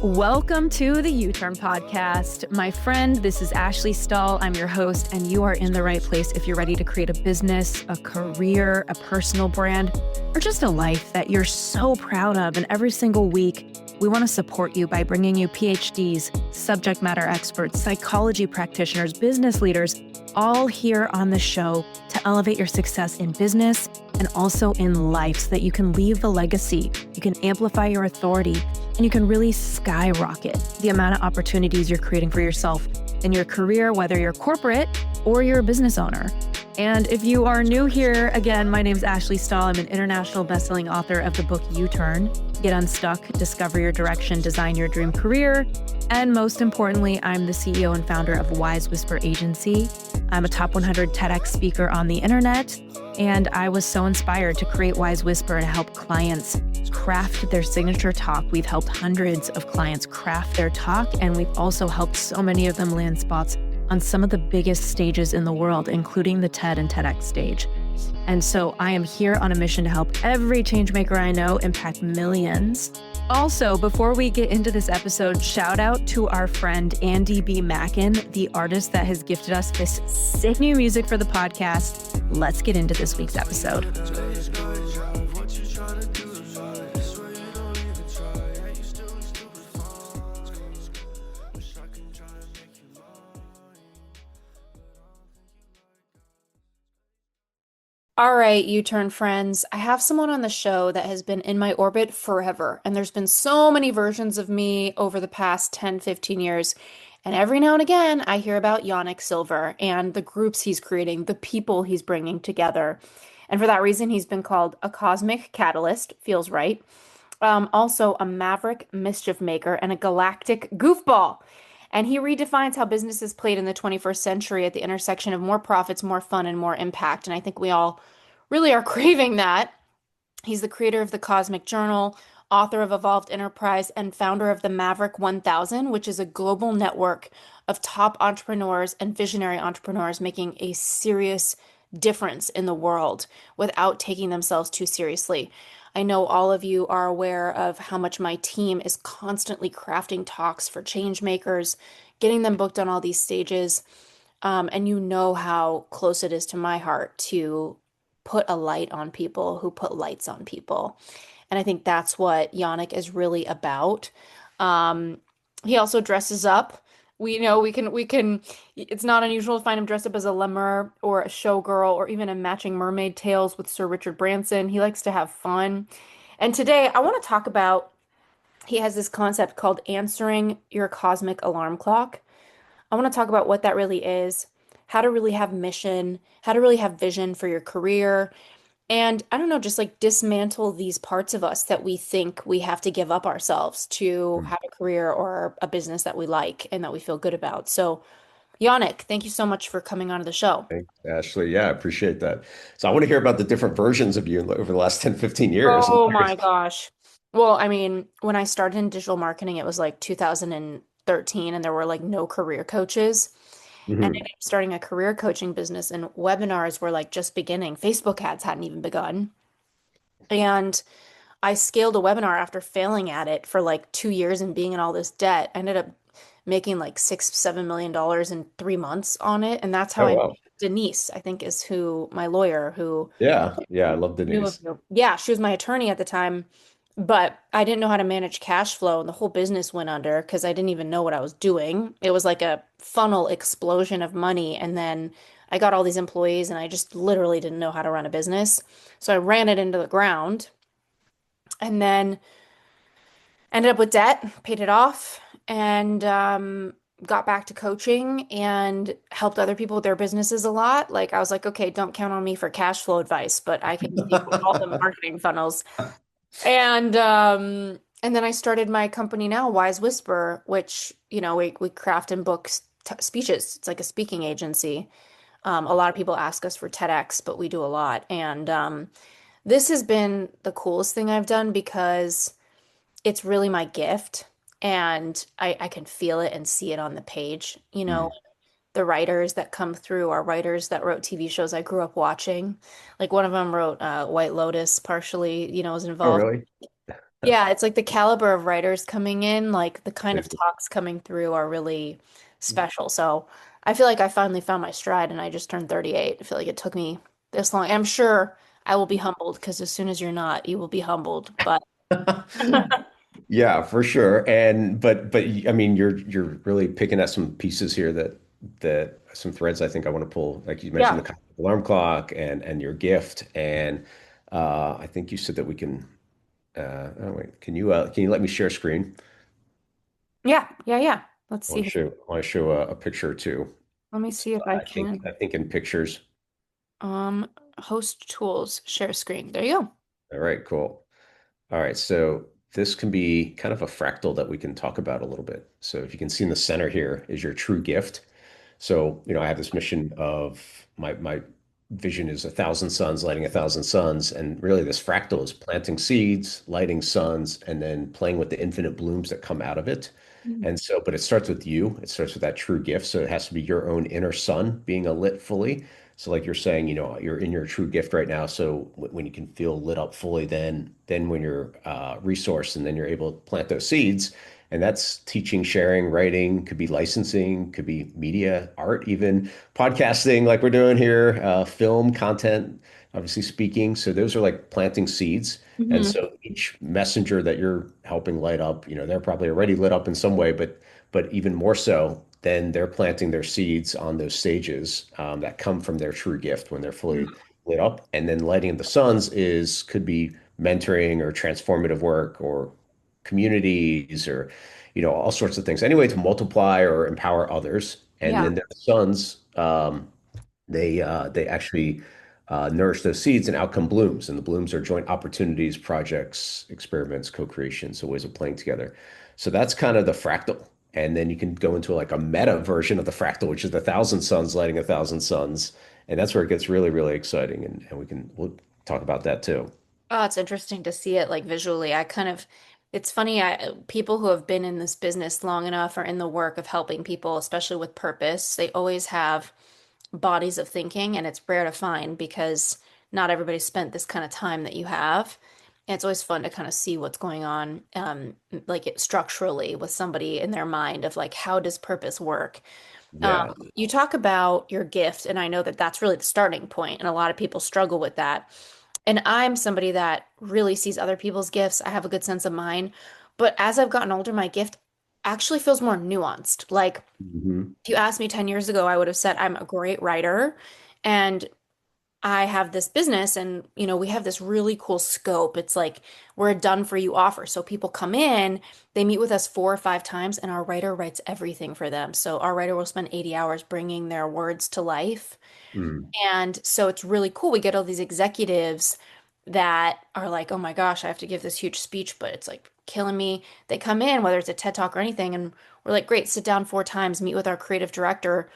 Welcome to the U-Turn podcast. My friend, this is Ashley Stahl. I'm your host, and you are in the right place if you're ready to create a business, a career, a personal brand, or just a life that you're so proud of. And every single week, we want to support you by bringing you PhDs, subject matter experts, psychology practitioners, business leaders, all here on the show to elevate your success in business and also in life so that you can leave a legacy, you can amplify your authority, and you can really skyrocket the amount of opportunities you're creating for yourself in your career, whether you're corporate or you're a business owner. And if you are new here, again, my name is Ashley Stahl. I'm an international bestselling author of the book U-Turn, Get Unstuck, Discover Your Direction, Design Your Dream Career. And most importantly, I'm the CEO and founder of Wise Whisper Agency. I'm a top 100 TEDx speaker on the internet, and I was so inspired to create Wise Whisper and help clients craft their signature talk. We've helped hundreds of clients craft their talk, and we've also helped so many of them land spots on some of the biggest stages in the world, including the TED and TEDx stage. And so I am here on a mission to help every changemaker I know impact millions. Also, before we get into this episode, shout out to our friend Andy B. Mackin, the artist that has gifted us this sick new music for the podcast. Let's get into this week's episode. All right, U-Turn friends, I have someone on the show that has been in my orbit forever, and there's been so many versions of me over the past 10, 15 years, and every now and again, I hear about Yanik Silver and the groups he's creating, the people he's bringing together, and for that reason, he's been called a cosmic catalyst, feels right, also a maverick mischief maker, and a galactic goofball. And he redefines how business is played in the 21st century at the intersection of more profits, more fun, and more impact. And I think we all really are craving that. He's the creator of the Cosmic Journal, author of Evolved Enterprise, and founder of the Maverick 1000, which is a global network of top entrepreneurs and visionary entrepreneurs making a serious difference in the world without taking themselves too seriously. I know all of you are aware of how much my team is constantly crafting talks for change makers, getting them booked on all these stages. And you know how close it is to my heart to put a light on people who put lights on people. And I think that's what Yannick is really about. He also dresses up. We can, it's not unusual to find him dressed up as a lemur or a showgirl or even a matching mermaid tails with Sir Richard Branson. He likes to have fun. And today I want to talk about, he has this concept called answering your cosmic alarm clock. I want to talk about what that really is, how to really have mission, how to really have vision for your career, and I don't know, just like dismantle these parts of us that we think we have to give up ourselves to have a career or a business that we like and that we feel good about. So, Yannick, thank you so much for coming onto the show. Thanks, Ashley. Yeah, I appreciate that. So I want to hear about the different versions of you over the last 10, 15 years. I'm Oh curious. my gosh. Well, I mean, when I started in digital marketing, it was like 2013 and there were like no career coaches. And I Mhm. ended up starting a career coaching business and webinars were like just beginning. Facebook ads hadn't even begun. And I scaled a webinar after failing at it for like 2 years and being in all this debt. I ended up making like $6, $7 million in 3 months on it. And that's how Oh, I met wow. Denise, I think is who my lawyer who Yeah. Yeah. I love knew of Denise. you. Yeah, she was my attorney at the time, but I didn't know how to manage cash flow and the whole business went under because I didn't even know what I was doing. It was like a funnel explosion of money. And then I got all these employees and I just literally didn't know how to run a business. So I ran it into the ground and then ended up with debt, paid it off, and got back to coaching and helped other people with their businesses a lot. Like I was like, okay, don't count on me for cash flow advice, but I can give you all the marketing funnels. And then I started my company now, Wise Whisper, which, we craft and book speeches. It's like a speaking agency. A lot of people ask us for TEDx, but we do a lot. And this has been the coolest thing I've done because it's really my gift and I can feel it and see it on the page. Mm. The writers that come through are writers that wrote TV shows I grew up watching. Like one of them wrote White Lotus partially, was Oh, involved. really? Yeah, it's like the caliber of writers coming in, like the kind of talks coming through are really special. So I feel like I finally found my stride and I just turned 38. I feel like it took me this long. And I'm sure I will be humbled because as soon as you're not, you will be humbled. But Yeah, for sure. And but I mean, you're really picking at some pieces here that some threads I think I want to pull. Like you mentioned, yeah, the cosmic alarm clock and your gift, and I think you said that we can. Oh wait, can you let me share screen? yeah. Let's see. I want to show a picture or two. Let me So see if I I can. think in pictures. Host tools, share screen. There you go. All right, cool. All right, so this can be kind of a fractal that we can talk about a little bit. So if you can see in the center here is your true gift. So, I have this mission of my vision is 1,000 suns lighting 1,000 suns, and really this fractal is planting seeds, lighting suns, and then playing with the infinite blooms that come out of it. Mhm. And so, but it starts with you. It starts with that true gift. So it has to be your own inner sun being a lit fully. So, like you're saying, you're in your true gift right now. So when you can feel lit up fully, then when you're resourced, and then you're able to plant those seeds. And that's teaching, sharing, writing, could be licensing, could be media, art, even podcasting, like we're doing here, film content, obviously speaking. So those are like planting seeds. And Mhm. so each messenger that you're helping light up, they're probably already lit up in some way, but even more so, then they're planting their seeds on those stages that come from their true gift when they're fully lit up. And then lighting of the suns is could be mentoring or transformative work or communities or all sorts of things. Anyway, to multiply or empower others. And Yeah. then their sons, they actually nourish those seeds, and out come blooms. And the blooms are joint opportunities, projects, experiments, co-creation, so ways of playing together. So that's kind of the fractal. And then you can go into like a meta version of the fractal, which is 1,000 suns lighting 1,000 suns. And that's where it gets really, really exciting. And we'll talk about that too. Oh, it's interesting to see it like visually. It's funny, people who have been in this business long enough or in the work of helping people, especially with purpose, they always have bodies of thinking, and it's rare to find because not everybody spent this kind of time that you have. And it's always fun to kind of see what's going on, like it structurally with somebody in their mind of like, how does purpose work? Yeah. You talk about your gift, and I know that that's really the starting point, and a lot of people struggle with that. And I'm somebody that really sees other people's gifts. I have a good sense of mine. But as I've gotten older, my gift actually feels more nuanced. Like, Mhm. if you asked me 10 years ago, I would have said I'm a great writer and I have this business and we have this really cool scope. It's like we're a done for you offer. So people come in, they meet with us 4 or 5 times and our writer writes everything for them. So our writer will spend 80 hours bringing their words to life. Mm. And so it's really cool. We get all these executives that are like, oh my gosh, I have to give this huge speech, but it's like killing me. They come in, whether it's a TED Talk or anything, and we're like, great, sit down 4 times, meet with our creative director.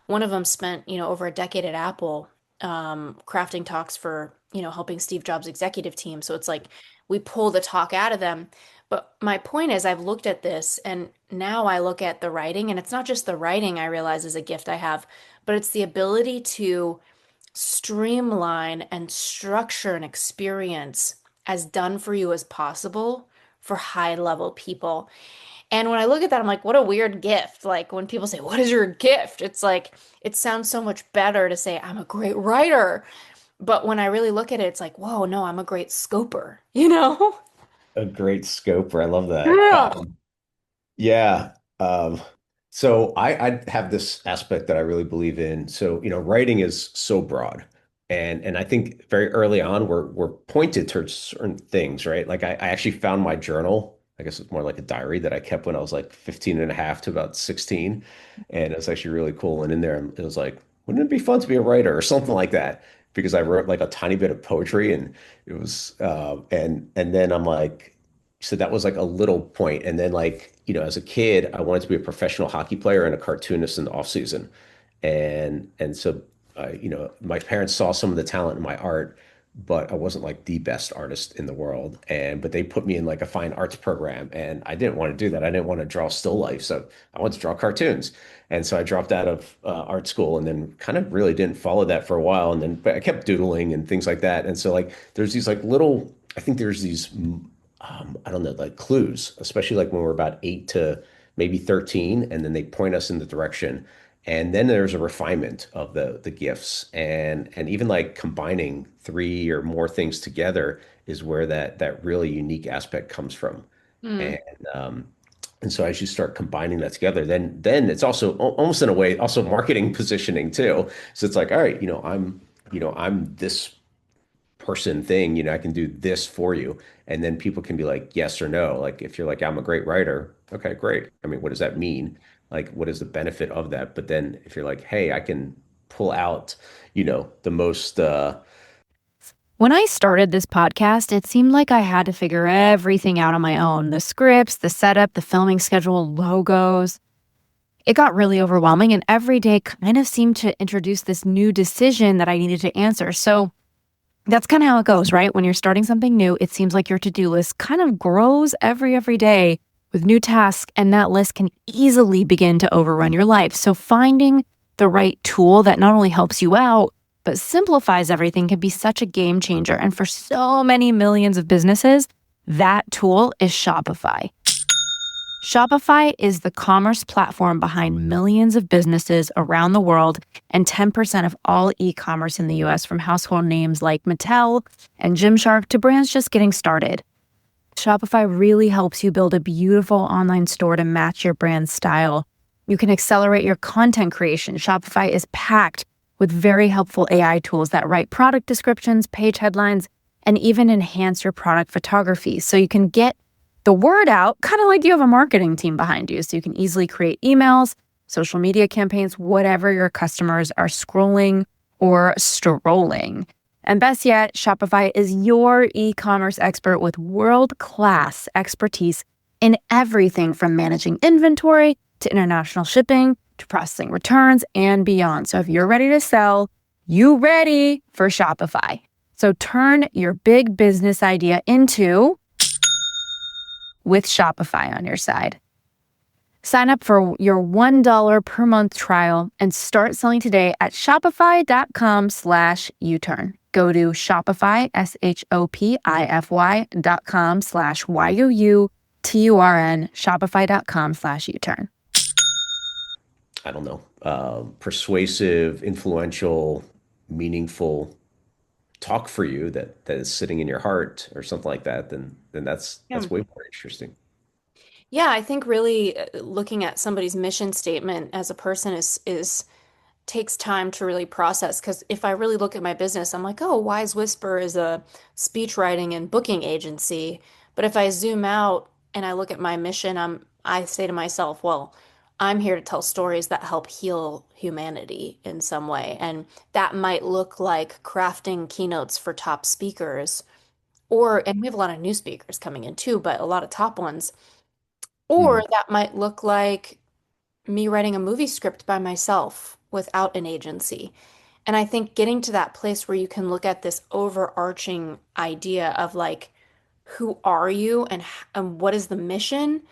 One of them spent, over a decade at Apple, crafting talks for, helping Steve Jobs' executive team. So it's like we pull the talk out of them. But my point is, I've looked at this and now I look at the writing, and it's not just the writing I realize is a gift I have, but it's the ability to streamline and structure an experience as done for you as possible for high level people. And when I look at that, I'm like, what a weird gift. Like when people say, what is your gift? It's like, it sounds so much better to say, I'm a great writer. But when I really look at it, it's like, whoa, no, I'm a great scoper, you know? A great scoper. I love that. Yeah. Yeah. Um, so I have this aspect that I really believe in. So, writing is so broad. And I think very early on we're pointed towards certain things, right? Like I actually found my journal. I guess it's more like a diary that I kept when I was like 15 and a half to about 16. And it was actually really cool. And in there it was like, wouldn't it be fun to be a writer or something like that? Because I wrote like a tiny bit of poetry, and it was and then I'm like, so that was like a little point. And then like, as a kid, I wanted to be a professional hockey player and a cartoonist in the off season. And so my parents saw some of the talent in my art, but I wasn't like the best artist in the world. But they put me in like a fine arts program, and I didn't want to do that. I didn't want to draw still life. So I wanted to draw cartoons. And so I dropped out of art school and then kind of really didn't follow that for a while. And then but I kept doodling and things like that. And so like there's these like little, I think there's these I don't know, like clues, especially like when we're about 8 to maybe 13, and then they point us in the direction. And then there's a refinement of the gifts, and even like combining three or more things together is where that really unique aspect comes from. Mm. And um, and so as you start combining that together, then it's also almost in a way also marketing positioning too. So it's like, all right, I'm this person thing, I can do this for you. And then people can be like, yes or no. Like if you're like, I'm a great writer, okay, great. I mean, what does that mean? Like, what is the benefit of that? But then if you're like, hey, I can pull out, the most When I started this podcast, it seemed like I had to figure everything out on my own: the scripts, the setup, the filming schedule, logos. It got really overwhelming, and every day kind of seemed to introduce this new decision that I needed to answer. So that's kind of how it goes, right? When you're starting something new, it seems like your to-do list kind of grows every day with new tasks, and that list can easily begin to overrun your life. So finding the right tool that not only helps you out, but simplifies everything can be such a game changer. And for so many millions of businesses, that tool is Shopify. Shopify is the commerce platform behind millions of businesses around the world and 10% of all e-commerce in the US, from household names like Mattel and Gymshark to brands just getting started. Shopify really helps you build a beautiful online store to match your brand's style. You can accelerate your content creation. Shopify is packed with very helpful AI tools that write product descriptions, page headlines, and even enhance your product photography so you can get the word out, kind of like you have a marketing team behind you. So you can easily create emails, social media campaigns, whatever your customers are scrolling or strolling. And best yet, Shopify is your e-commerce expert with world-class expertise in everything from managing inventory to international shipping to processing returns and beyond. So if you're ready to sell, you ready for Shopify. So turn your big business idea into with Shopify on your side. Sign up for your $1 per month trial and start selling today at shopify.com/uturn. Go to Shopify, shopify.com/YOUTURN, shopify.com/uturn. I don't know, persuasive, influential, meaningful talk for you that is sitting in your heart or something like that, then Yeah. that's way more interesting. Yeah, I think really looking at somebody's mission statement as a person is takes time to really process. Because if I really look at my business, I'm like, oh, Wise Whisper is a speech writing and booking agency. But if I zoom out and I look at my mission, I say to myself, well, I'm here to tell stories that help heal humanity in some way. And that might look like crafting keynotes for top speakers, and we have a lot of new speakers coming in too, but a lot of top ones. Or Mhm. that might look like me writing a movie script by myself without an agency. And I think getting to that place where you can look at this overarching idea of like, who are you and what is the mission?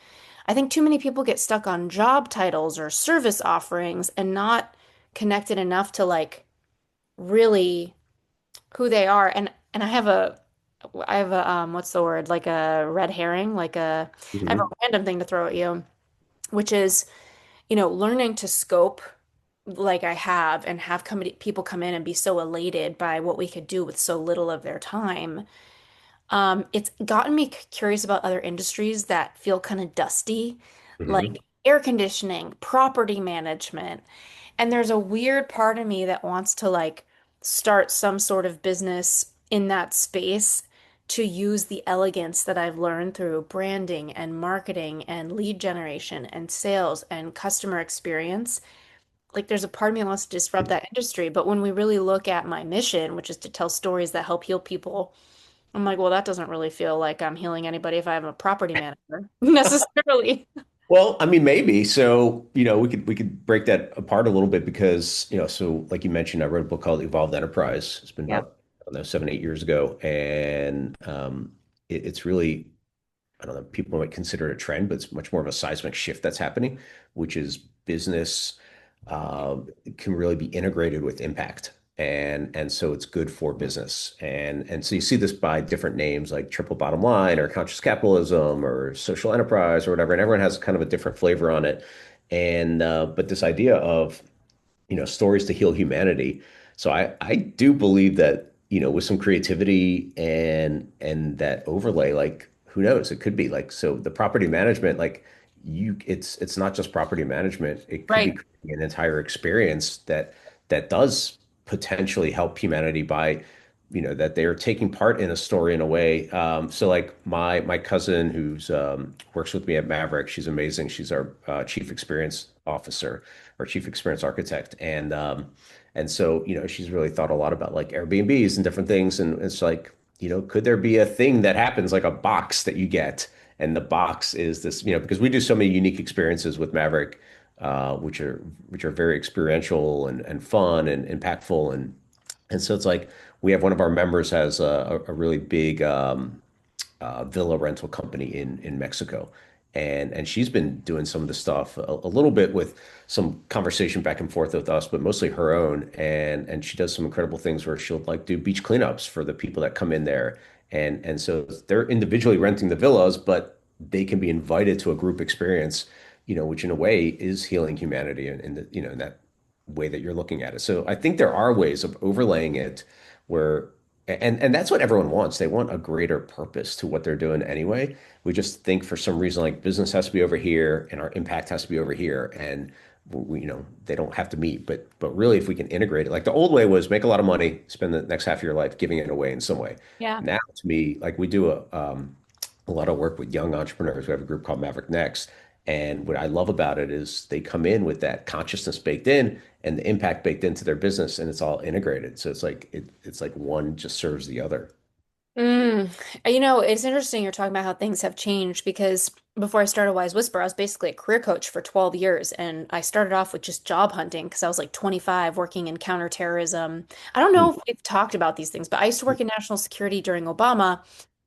I think too many people get stuck on job titles or service offerings and not connected enough to like really who they are. And I have a what's the word? Like a red herring, I have a Mhm. random thing to throw at you, which is learning to scope like I have and have people come in and be so elated by what we could do with so little of their time. It's gotten me curious about other industries that feel kind of dusty, like Mhm. air conditioning, property management. And there's a weird part of me that wants to like start some sort of business in that space to use the elegance that I've learned through branding and marketing and lead generation and sales and customer experience. Like there's a part of me that wants to disrupt that industry, but when we really look at my mission, which is to tell stories that help heal people, I'm like, well, that doesn't really feel like I'm healing anybody if I have a property manager necessarily. Well, I mean, maybe. So, we could break that apart a little bit because, so like you mentioned, I wrote a book called Evolved Enterprise. It's been Yeah. about, I don't know, 7, 8 years ago. And it's really, I don't know, people might consider it a trend, but it's much more of a seismic shift that's happening, which is business uh, can really be integrated with impact. and so it's good for business. And so you see this by different names like triple bottom line or conscious capitalism or social enterprise or whatever, and everyone has kind of a different flavor on it. And but this idea of stories to heal humanity. So I do believe that, with some creativity and that overlay, like who knows, it could be like so the property management, like it's not just property management. It could be Right. creating an entire experience that does potentially help humanity by, that they are taking part in a story in a way. So like my cousin who's works with me at Maverick, she's amazing. She's our chief experience officer or chief experience architect, and so she's really thought a lot about like Airbnbs and different things, and it's like could there be a thing that happens like a box that you get, and the box is this because we do so many unique experiences with Maverick, which are very experiential and fun and impactful and so it's like we have one of our members has a really big villa rental company in Mexico. And she's been doing some of the stuff a little bit with some conversation back and forth with us, but mostly her own. And she does some incredible things where she'll like do beach cleanups for the people that come in there. And so they're individually renting the villas, but they can be invited to a group experience, which in a way is healing humanity in the, in that way that you're looking at it. So I think there are ways of overlaying it where and that's what everyone wants. They want a greater purpose to what they're doing anyway. We just think for some reason like business has to be over here and our impact has to be over here, and they don't have to meet. But really, if we can integrate it, like the old way was make a lot of money, spend the next half of your life giving it away in some way. Yeah. Now, to me, like we do a lot of work with young entrepreneurs. We have a group called Maverick Next. And what I love about it is they come in with that consciousness baked in and the impact baked into their business, and it's all integrated. So it's like one just serves the other. Mm. It's interesting you're talking about how things have changed because before I started Wise Whisper, I was basically a career coach for 12 years. And I started off with just job hunting because I was like 25 working in counterterrorism. I don't know if we've talked about these things, but I used to work in national security during Obama.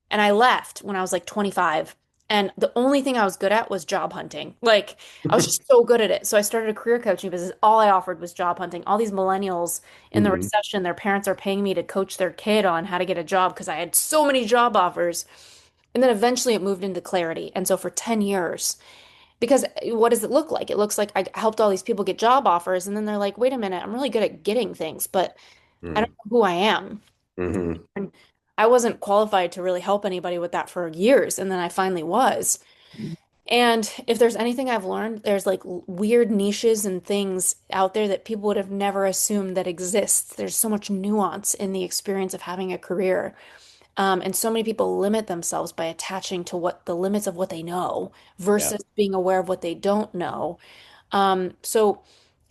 And I left when I was like 25. And the only thing I was good at was job hunting. Like, I was just so good at it. So I started a career coaching business. All I offered was job hunting. All these millennials in the Hmm. recession, their parents are paying me to coach their kid on how to get a job because I had so many job offers. And then eventually it moved into clarity. And so for 10 years, because what does it look like? It looks like I helped all these people get job offers. And then they're like, wait a minute, I'm really good at getting things, but I don't Hmm. know who I am. Hmm. And I wasn't qualified to really help anybody with that for years, and then I finally was. And if there's anything I've learned, there's like weird niches and things out there that people would have never assumed that exists. There's so much nuance in the experience of having a career. And so many people limit themselves by attaching to what the limits of what they know Yeah. versus being aware of what they don't know. So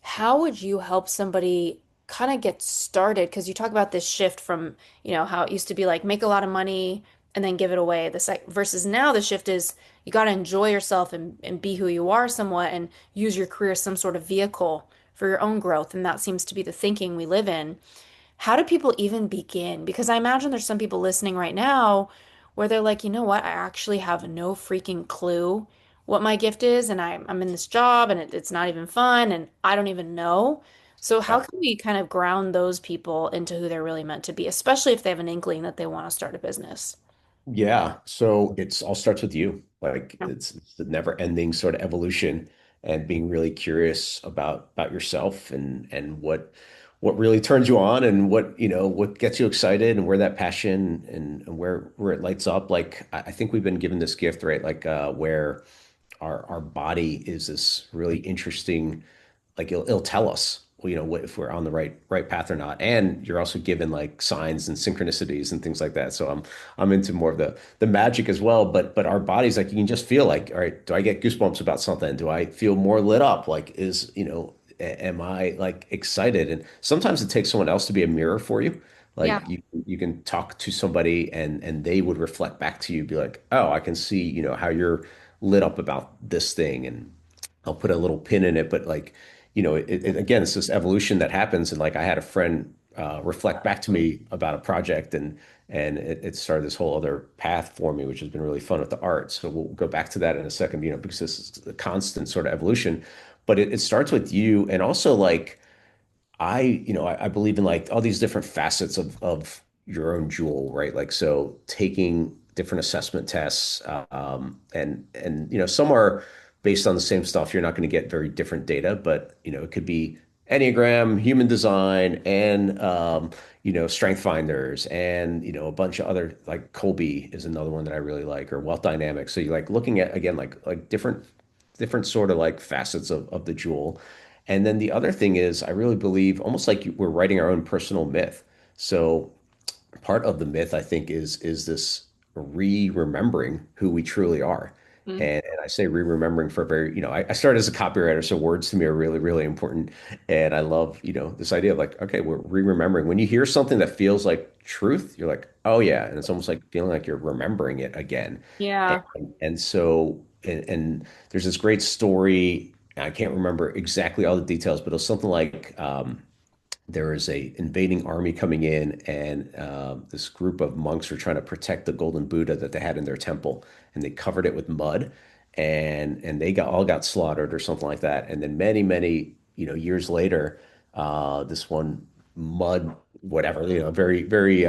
how would you help somebody kind of get started? Because you talk about this shift from, how it used to be like make a lot of money and then give it away. Versus now the shift is you got to enjoy yourself and be who you are somewhat and use your career as some sort of vehicle for your own growth. And that seems to be the thinking we live in. How do people even begin? Because I imagine there's some people listening right now where they're like, you know what? I actually have no freaking clue what my gift is, and I'm in this job and it's not even fun, and I don't even know. So how Yeah. can we kind of ground those people into who they're really meant to be, especially if they have an inkling that they want to start a business? Yeah. So it's all starts with you. Like Yeah. it's the never ending sort of evolution and being really curious about yourself and what really turns you on and what gets you excited and where that passion and where it lights up. Like I think we've been given this gift, right? Like where our body is this really interesting, like it'll tell us what if we're on the right path or not, and you're also given like signs and synchronicities and things like that. So I'm into more of the magic as well, but our bodies, like you can just feel like, all right, do I get goosebumps about something? Do I feel more lit up? Like am I like excited? And sometimes it takes someone else to be a mirror for you. Yeah. Like you can talk to somebody and they would reflect back to you, be like, oh, I can see, how you're lit up about this thing, and I'll put a little pin in it. But like, again, it's this evolution that happens. And like, I had a friend reflect back to me about a project, and it started this whole other path for me, which has been really fun with the art. So we'll go back to that in a second, because this is the constant sort of evolution. But it starts with you, and also like I believe in like all these different facets of your own jewel, right? Like, so taking different assessment tests, and some are based on the same stuff. You're not going to get very different data, but it could be Enneagram, human design, and strength finders, and a bunch of other, like Colby is another one that I really like, or wealth dynamics. So you're like looking at, again, like different sort of like facets of the jewel. And then the other thing is, I really believe almost like we're writing our own personal myth. So part of the myth, I think, is this re-remembering who we truly are. Mm. And I say re-remembering for a very, I started as a copywriter, so words to me are really, really important. And I love, this idea of like, okay, we're re-remembering. When you hear something that feels like truth, you're like, oh yeah. And it's almost like feeling like you're remembering it again. Yeah. And so, and there's this great story. I can't remember exactly all the details, but it was something like, there is a invading army coming in, and this group of monks were trying to protect the golden Buddha that they had in their temple, and they covered it with mud, and they got slaughtered or something like that. And then many, many, years later, this one mud whatever, very, very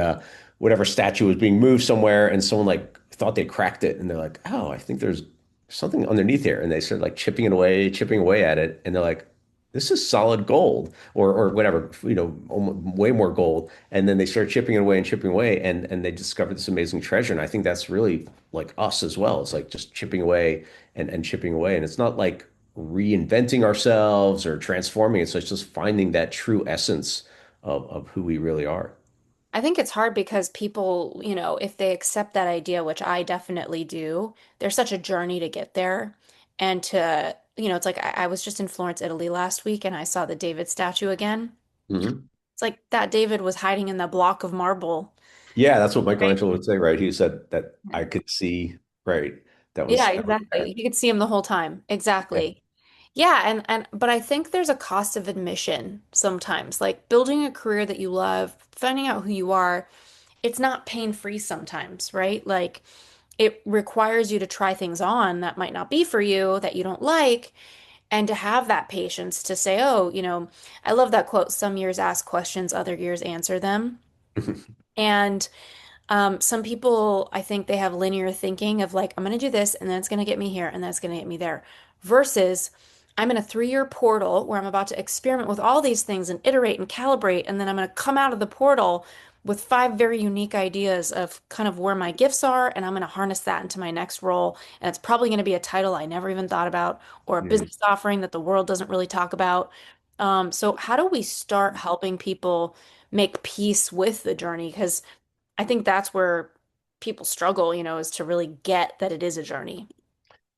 whatever statue was being moved somewhere, and someone like thought they cracked it, and they're like, oh, I think there's something underneath here, and they started like chipping away at it, and they're like, this is solid gold, or whatever, way more gold. And then they start chipping away, and they discovered this amazing treasure. And I think that's really like us as well. It's like just chipping away and chipping away. And it's not like reinventing ourselves or transforming it. So it's just finding that true essence of who we really are. I think it's hard because people, if they accept that idea, which I definitely do, there's such a journey to get there. And it's like I was just in Florence, Italy last week and I saw the David statue again. Mhm. It's like that David was hiding in the block of marble. Yeah, that's what Right. Michelangelo would say, right? He said that I could see, right? Yeah, That was exactly. there. You could see him the whole time. Yeah. Exactly. Yeah, and but I think there's a cost of admission sometimes. Like building a career that you love, finding out who you are, it's not pain-free sometimes, right? Like it requires you to try things on that might not be for you, that you don't like, and to have that patience to say, oh, I love that quote, some years ask questions, other years answer them. And some people, I think they have linear thinking of like, I'm going to do this and then it's going to get me here and then it's going to get me there. Versus, I'm in a 3-year portal where I'm about to experiment with all these things and iterate and calibrate. And then I'm going to come out of the portal with 5 very unique ideas of kind of where my gifts are. And I'm going to harness that into my next role. And it's probably going to be a title I never even thought about or a Mhm. business offering that the world doesn't really talk about. So, how do we start helping people make peace with the journey? Because I think that's where people struggle, is to really get that it is a journey.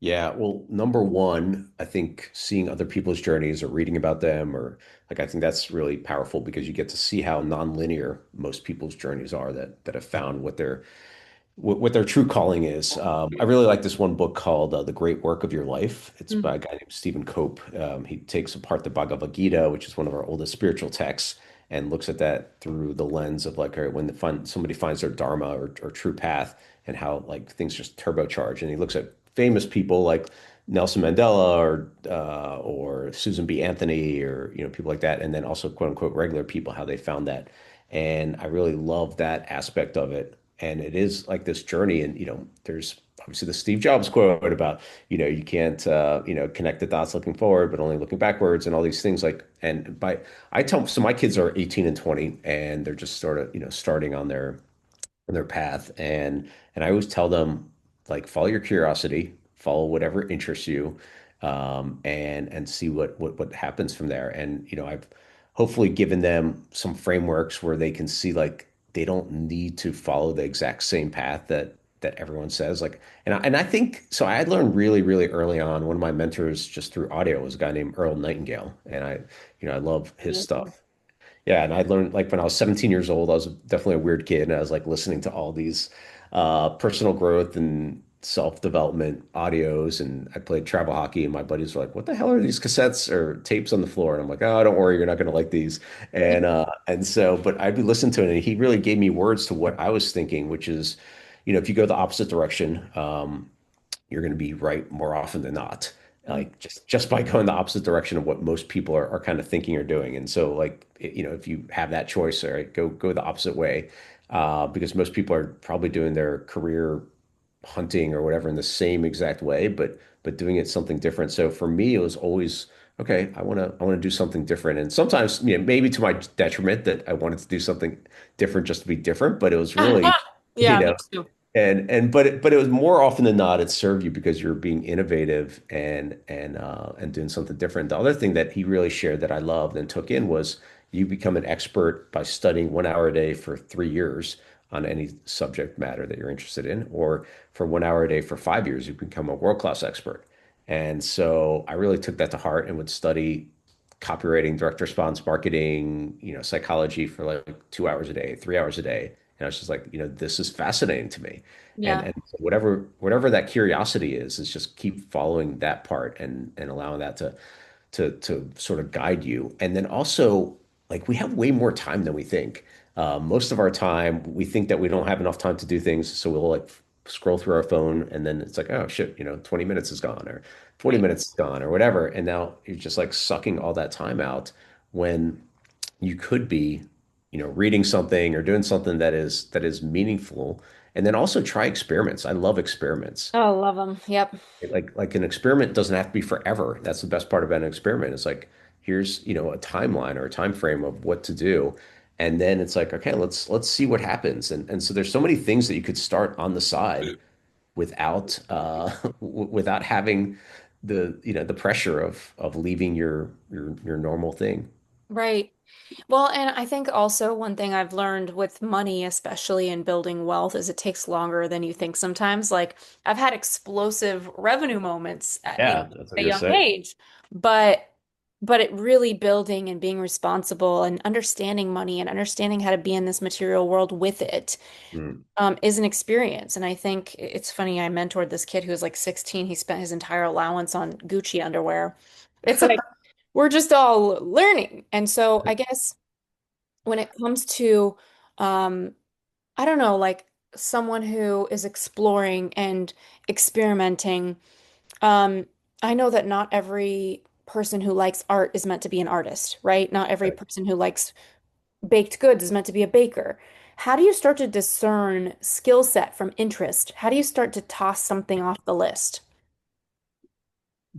Yeah, well, number one, I think seeing other people's journeys or reading about them, or like, I think that's really powerful because you get to see how nonlinear most people's journeys are, that have found what their true calling is. I really like this one book called The Great Work of Your Life. It's by a Mhm. guy named Stephen Cope. He takes apart the Bhagavad Gita, which is one of our oldest spiritual texts, and looks at that through the lens of like, all right, when somebody finds their dharma or true path, and how like things just turbocharge. And he looks at famous people like Nelson Mandela or Susan B. Anthony, or people like that, and then also quote unquote regular people, how they found that. And I really love that aspect of it. And it is like this journey. And there's obviously the Steve Jobs quote about, you can't connect the dots looking forward, but only looking backwards, and all these things. Like, and by I tell so my kids are 18 and 20, and they're just sort of, starting on their path. And I always tell them, like, follow your curiosity, follow whatever interests you, and see what happens from there. And I've hopefully given them some frameworks where they can see, like, they don't need to follow the exact same path that everyone says. Like, and I think so. I learned really, really early on. One of my mentors just through audio was a guy named Earl Nightingale, and I love his Mhm. stuff. Yeah, and I learned, like, when I was 17 years old, I was definitely a weird kid, and I was like listening to all these personal growth and self-development audios, and I played travel hockey, and my buddies were like, "What the hell are these cassettes or tapes on the floor?" And I'm like, "Oh, don't worry, you're not going to like these." And so, but I'd be listening to it, and he really gave me words to what I was thinking, which is, if you go the opposite direction, you're going to be right more often than not. Mm. like just by going the opposite direction of what most people are kind of thinking or doing. And so like if you have that choice, all right, go the opposite way, because most people are probably doing their career hunting or whatever in the same exact way, but doing it something different. So for me, it was always okay. I want to do something different, and sometimes maybe to my detriment that I wanted to do something different just to be different, but it was really you Yeah, me know too. but it was more often than not, it served you because you're being innovative and doing something different. The other thing that he really shared that I loved and took in was you become an expert by studying 1 hour a day for 3 years on any subject matter that you're interested in, or for 1 hour a day for 5 years, you become a world-class expert. And so I really took that to heart and would study copywriting, direct response marketing, psychology for like 2 hours a day, 3 hours a day. And I was just like, this is fascinating to me. And Yeah. and so whatever that curiosity is just keep following that part and allowing that to sort of guide you. And then also, like we have way more time than we think. Most of our time, we think that we don't have enough time to do things, so we'll like scroll through our phone, and then it's like, oh shit, 20 minutes is gone, or 40 Right. minutes is gone, or whatever. And now you're just like sucking all that time out when you could be, reading something or doing something that is meaningful. And then also try experiments. I love experiments. Oh, love them. Yep. Like an experiment doesn't have to be forever. That's the best part about an experiment. It's like here's, a timeline or a time frame of what to do. And then it's like, okay, let's see what happens. And so there's so many things that you could start on the side without without having the pressure of leaving your normal thing. Right. Well, and I think also one thing I've learned with money, especially in building wealth, is it takes longer than you think sometimes. Like I've had explosive revenue moments at, Yeah, that's what a I was young gonna say. age, but it really building and being responsible and understanding money and understanding how to be in this material world with it Mm. is an experience. And I think it's funny, I mentored this kid who was like 16. He spent his entire allowance on Gucci underwear. It's like we're just all learning. And so I guess when it comes to, um, I don't know, like someone who is exploring and experimenting, um, I know that not every person who likes art is meant to be an artist, right? Not every person who likes baked goods is meant to be a baker. How do you start to discern skill set from interest? How do you start to toss something off the list?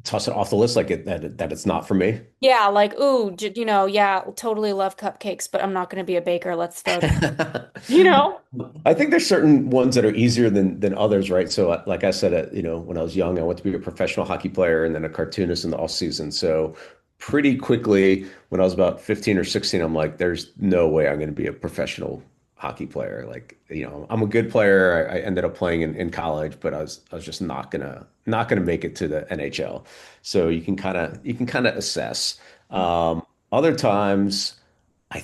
Toss it off the list like that it's not for me. Yeah, like, ooh, yeah, totally love cupcakes, but I'm not going to be a baker. Let's throw that, you know? I think there's certain ones that are easier than others, right? So, like I said, when I was young, I went to be a professional hockey player and then a cartoonist in the off season. So, pretty quickly, when I was about 15 or 16, I'm like, there's no way I'm going to be a professional hockey player. Like, I'm a good player. I ended up playing in college, but I was just not gonna make it to the NHL. So you can kind of assess. Other times. I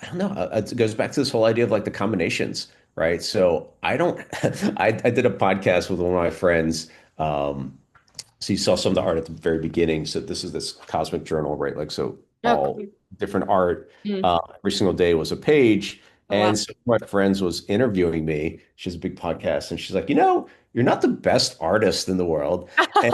don't know. It goes back to this whole idea of like the combinations, right? So I don't, I did a podcast with one of my friends. So you saw some of the art at the very beginning. So this is this Cosmic Journal, right? Like, so all Okay. different art. Mm. Every single day was a page. Oh, wow. And so one of my friends was interviewing me. She has a big podcast, and she's like, you're not the best artist in the world. And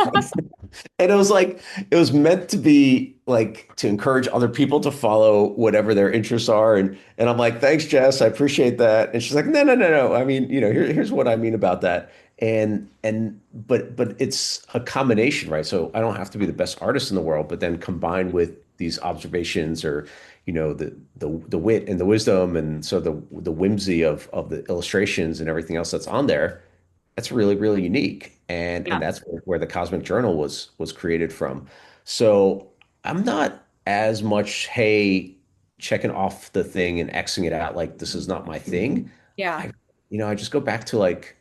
and it was meant to be like to encourage other people to follow whatever their interests are. And I'm like, thanks, Jess. I appreciate that. And she's like, no, no, no, no. I mean, here's what I mean about that. But it's a combination, right? So I don't have to be the best artist in the world, but then combined with these observations or, the wit and the wisdom and so the whimsy of the illustrations and everything else that's on there, that's really, really unique. And Yeah. that's where the Cosmic Journal was created from. So I'm not as much, hey, checking off the thing and Xing it out like this is not my thing. Yeah. I, I just go back to like,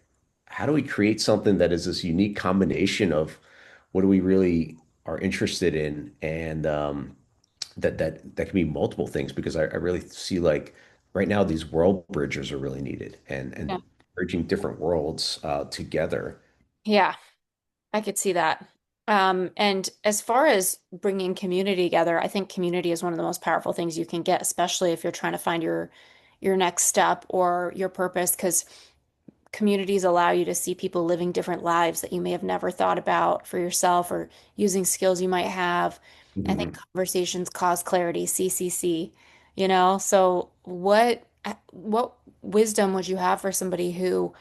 how do we create something that is this unique combination of what do we really are interested in and that can be multiple things because I really see like right now these world bridges are really needed Yeah. and bridging different worlds together. Yeah. I could see that. And as far as bringing community together, I think community is one of the most powerful things you can get, especially if you're trying to find your next step or your purpose, because communities allow you to see people living different lives that you may have never thought about for yourself or using skills you might have. I think Mhm. conversations cause clarity, CCC, you know? So what wisdom would you have for somebody who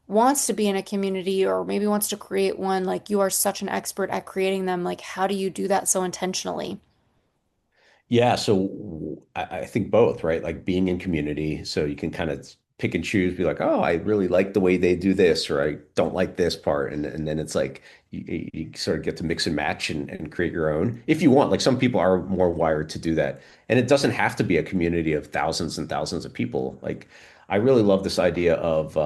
wants to be in a community or maybe wants to create one? Like you are such an expert at creating them. Like how do you do that so intentionally? Yeah, so I think both, right? Like being in community, so you can kind of pick and choose, be like, oh, I really like the way they do this, or I don't like this part, and then it's like you sort of get to mix and match and create your own if you want. Like some people are more wired to do that, and it doesn't have to be a community of thousands and thousands of people. Like I really love this idea of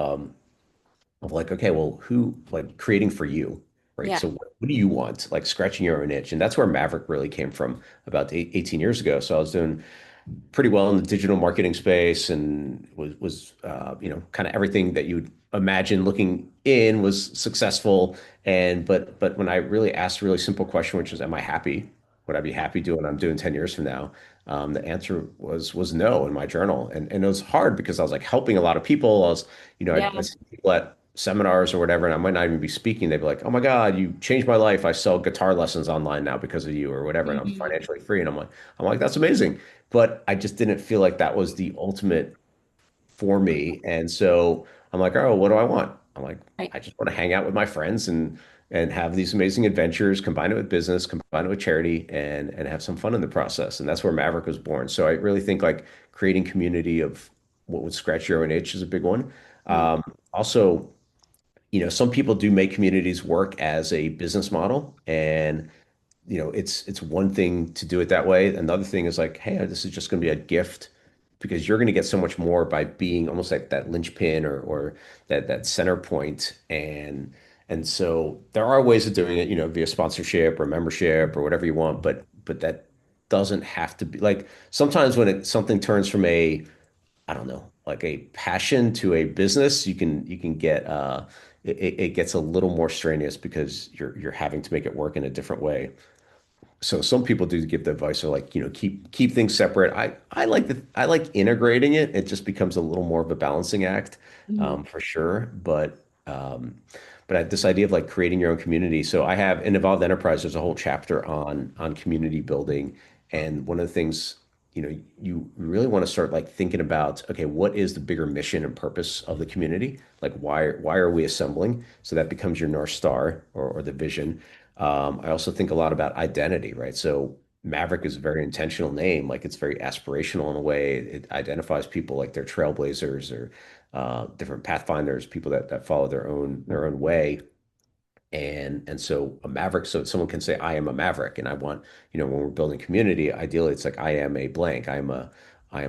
like, okay, well, who like creating for you, right? Yeah. So what do you want? Like scratching your own itch, and that's where Maverick really came from about 18 years ago. So I was doing pretty well in the digital marketing space and was kind of everything that you'd imagine looking in was successful. And but when I really asked a really simple question, which is, am I happy? Would I be happy doing what I'm doing 10 years from now? The answer was no in my journal. And it was hard because I was like helping a lot of people. I Yeah. see people at seminars or whatever, and I might not even be speaking. They'd be like, "Oh my God, you changed my life. I sell guitar lessons online now because of you," or whatever, and I'm Mhm. financially free. And I'm like, that's amazing. But I just didn't feel like that was the ultimate for me. And so I'm like, oh, what do I want? I'm like, Right. I just want to hang out with my friends and have these amazing adventures, combine it with business, combine it with charity, and have some fun in the process. And that's where Maverick was born. So I really think like creating community of what would scratch your own itch is a big one. Mm. Also, some people do make communities work as a business model, and it's one thing to do it that way. Another thing is like, hey, this is just going to be a gift because you're going to get so much more by being almost like that linchpin or that center point. And so there are ways of doing it, via sponsorship or membership or whatever you want, but that doesn't have to be like sometimes when something turns from a I don't know, like a passion to a business, you can get it gets a little more strenuous because you're having to make it work in a different way. So some people do give the advice of like, keep things separate. I like integrating it. It just becomes a little more of a balancing act, Mhm. for sure. But this idea of like creating your own community. So I have in Evolved Enterprise, there's a whole chapter on community building. And one of the things, you really want to start like thinking about, okay, what is the bigger mission and purpose of the community? Like why are we assembling? So that becomes your North Star or the vision. I also think a lot about identity, right? So Maverick is a very intentional name. Like it's very aspirational in a way. It identifies people like they're trailblazers or different pathfinders, people that follow their own way. And so a maverick, so someone can say, I am a maverick. And I want, when we're building community, ideally it's like I am a blank. I am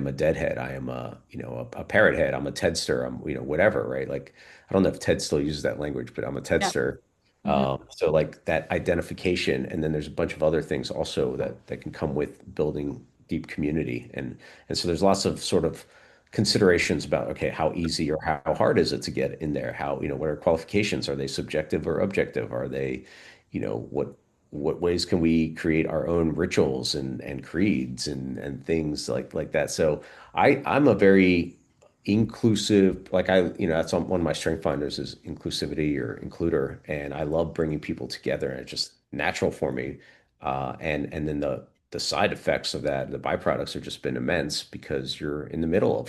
a deadhead. I am a parrot head. I'm a tedster. I'm, whatever, right? Like I don't know if Ted still uses that language, but I'm a Yeah. tedster. Mhm. So like that identification, and then there's a bunch of other things also that can come with building deep community. And so there's lots of sort of considerations about, okay, how easy or how hard is it to get in there? What are qualifications? Are they subjective or objective? Are they, what ways can we create our own rituals and creeds and things like that? So I'm a very inclusive, like that's one of my strength finders is inclusivity or includer. And I love bringing people together, and it's just natural for me. And then the side effects of that, the byproducts have just been immense because you're in the middle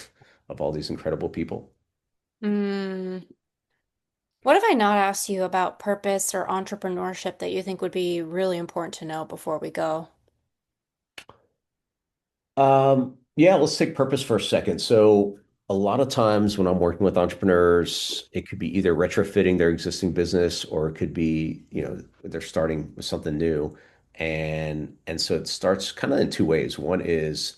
of all these incredible people. Mm. What if I not asked you about purpose or entrepreneurship that you think would be really important to know before we go? Yeah, let's take purpose for a second. So a lot of times when I'm working with entrepreneurs, it could be either retrofitting their existing business or it could be, they're starting with something new. And so it starts kind of in two ways. One is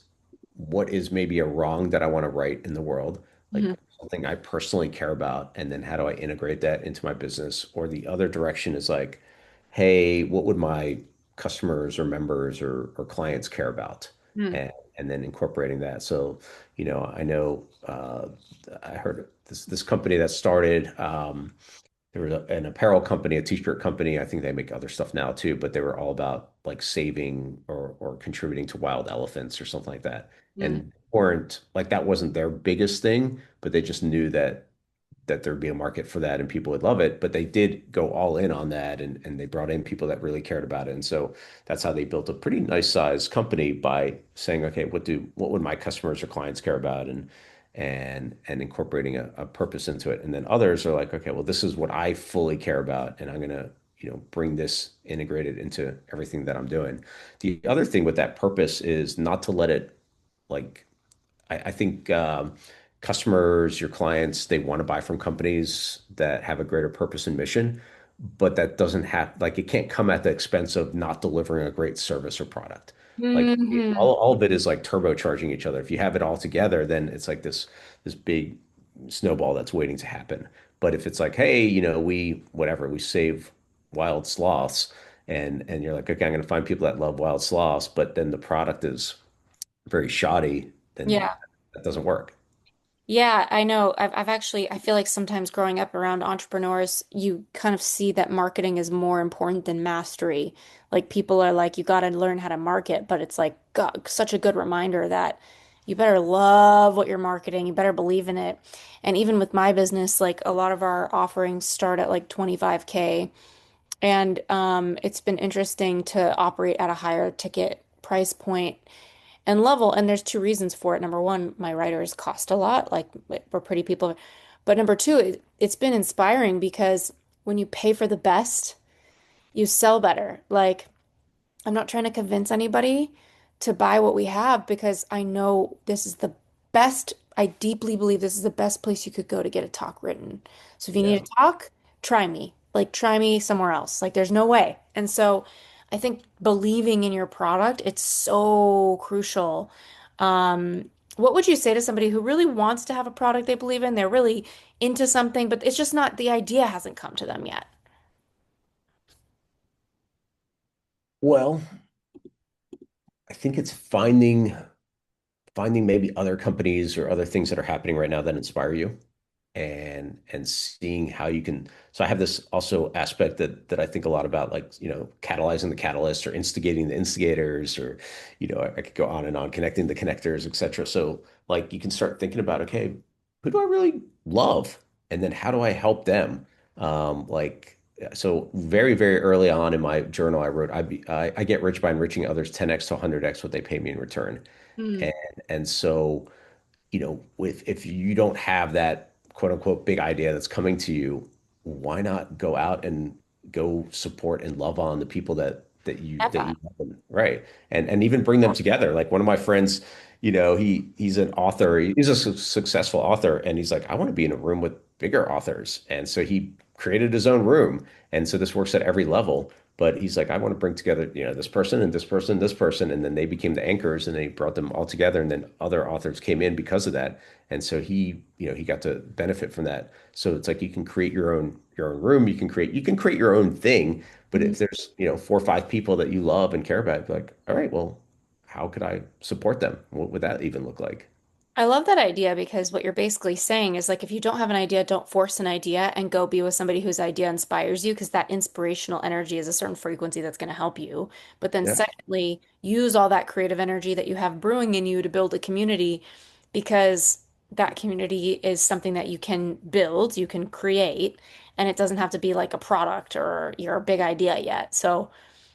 what is maybe a wrong that I want to right in the world, like Mhm. something I personally care about, and then how do I integrate that into my business? Or the other direction is like, hey, what would my customers or members or clients care about? Mm. And then incorporating that. So, I know I heard this company that started. There was an apparel company, a t-shirt company. I think they make other stuff now too, but they were all about like saving or contributing to wild elephants or something like that. Mm. And weren't like that wasn't their biggest thing, but they just knew that that there'd be a market for that and people would love it, but they did go all in on that and they brought in people that really cared about it. And so that's how they built a pretty nice sized company by saying, okay, what would my customers or clients care about and incorporating a purpose into it. And then others are like, okay, well, this is what I fully care about, and I'm gonna, bring this integrated into everything that I'm doing. The other thing with that purpose is not to let it like I think customers, your clients, they want to buy from companies that have a greater purpose and mission, but that doesn't have like it can't come at the expense of not delivering a great service or product. Like Hmm. all of it is like turbocharging each other. If you have it all together, then it's like this big snowball that's waiting to happen. But if it's like, hey, we save wild sloths, and you're like, okay, I'm going to find people that love wild sloths, but then the product is very shoddy, then Yeah. that doesn't work. Yeah, I know. I've actually, I feel like sometimes growing up around entrepreneurs, you kind of see that marketing is more important than mastery. Like people are like, you got to learn how to market, but it's like, God, such a good reminder that you better love what you're marketing. You better believe in it. And even with my business, like a lot of our offerings start at like 25K. And it's been interesting to operate at a higher ticket price point and level. And there's two reasons for it. Number one, my writers cost a lot, like we're pretty people. But number two, it's been inspiring because when you pay for the best, you sell better. Like I'm not trying to convince anybody to buy what we have because I know this is the best. I deeply believe this is the best place you could go to get a talk written. So if you need Yeah. a talk, try me. Like try me somewhere else. Like there's no way. And so I think believing in your product, it's so crucial. What would you say to somebody who really wants to have a product they believe in? They're really into something, but it's just not, the idea hasn't come to them yet. Well, I think it's finding maybe other companies or other things that are happening right now that inspire you and seeing how you can. So I have this also aspect that I think a lot about, like, catalyzing the catalyst or instigating the instigators, or I could go on and on, connecting the connectors, etc. So like you can start thinking about, okay, who do I really love, and then how do I help them? Like, so very, very early on in my journal, I wrote, I get rich by enriching others 10x to 100x what they pay me in return. Hmm. And so, with if you don't have that quote unquote big idea that's coming to you, why not go out and go support and love on the people that you love them, right? And even bring them together. Like one of my friends, he's an author, he's a successful author, and he's like, I want to be in a room with bigger authors. And so he created his own room. And so this works at every level. But he's like, I want to bring together, this person and this person, this person, and then they became the anchors, and then he brought them all together, and then other authors came in because of that, and so he got to benefit from that. So it's like you can create your own room, you can create your own thing, but Hmm. if there's 4 or 5 people that you love and care about, like, all right, well, how could I support them? What would that even look like? I love that idea because what you're basically saying is like if you don't have an idea, don't force an idea and go be with somebody whose idea inspires you because that inspirational energy is a certain frequency that's going to help you. But then Yeah. secondly, use all that creative energy that you have brewing in you to build a community because that community is something that you can build, you can create, and it doesn't have to be like a product or your big idea yet. So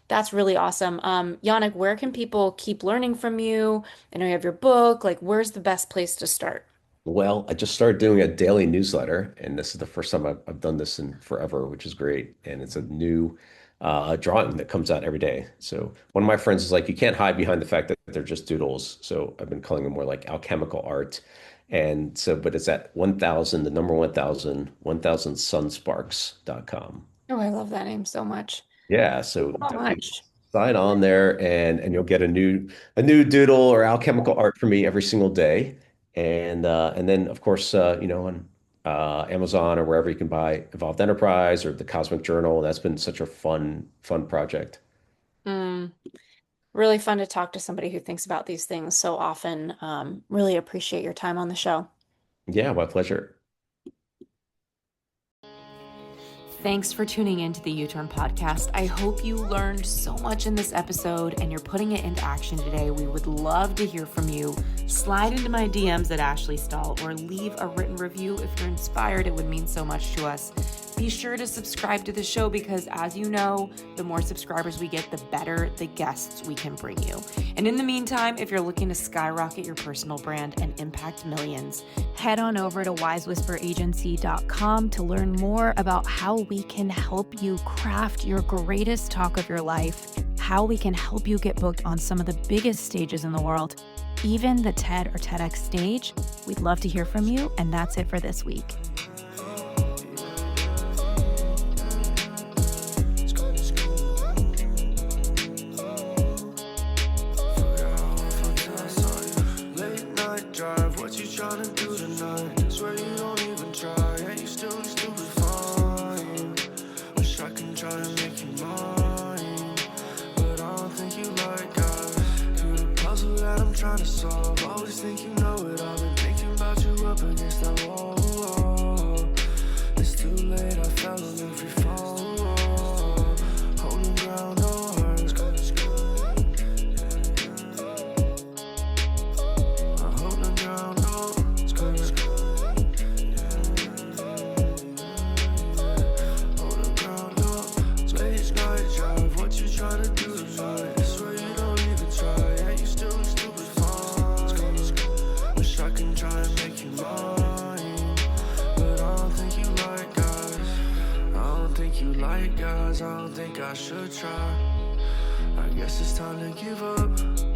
that's really awesome. Yanik, where can people keep learning from you? I know you have your book. Like, where's the best place to start? Well, I just started doing a daily newsletter, and this is the first time I've done this in forever, which is great. And it's a new drawing that comes out every day. So one of my friends is like, you can't hide behind the fact that they're just doodles. So I've been calling them more like alchemical art. And so, but it's at 1000, the number 1000, 1000sunsparks.com. Oh, I love that name so much. Yeah, so So definitely much. sign on there, and you'll get a new doodle or alchemical art from me every single day. And then of course, on Amazon or wherever you can buy Evolved Enterprise or the Cosmic Journal. That's been such a fun project. Mm, really fun to talk to somebody who thinks about these things so often. Really appreciate your time on the show. Yeah, my pleasure. Thanks for tuning in to the U-Turn podcast. I hope you learned so much in this episode and you're putting it into action today. We would love to hear from you. Slide into my DMs at Ashley Stahl or leave a written review if you're inspired. It would mean so much to us. Be sure to subscribe to the show because, as you know, the more subscribers we get, the better the guests we can bring you. And in the meantime, if you're looking to skyrocket your personal brand and impact millions, head on over to wisewhisperagency.com to learn more about how we can help you craft your greatest talk of your life, how we can help you get booked on some of the biggest stages in the world, even the TED or TEDx stage. We'd love to hear from you, and that's it for this week. Trying to do tonight, swear you don't even try, and you still stupid fine. Wish I can try to make you mine, but I don't think you like guys. You're the puzzle that I'm trying to solve. Always think you know it. I've been thinking about you up against that wall. It's too late, I fell on every fall. Holding ground, no heart. I'm holding ground, no. Trying to do tonight, swear you don't even try, and you still stupid fine. Wish I can try and make you mine, but I don't think you like guys. I don't think you like guys. I don't think I should try. I guess it's time to give up.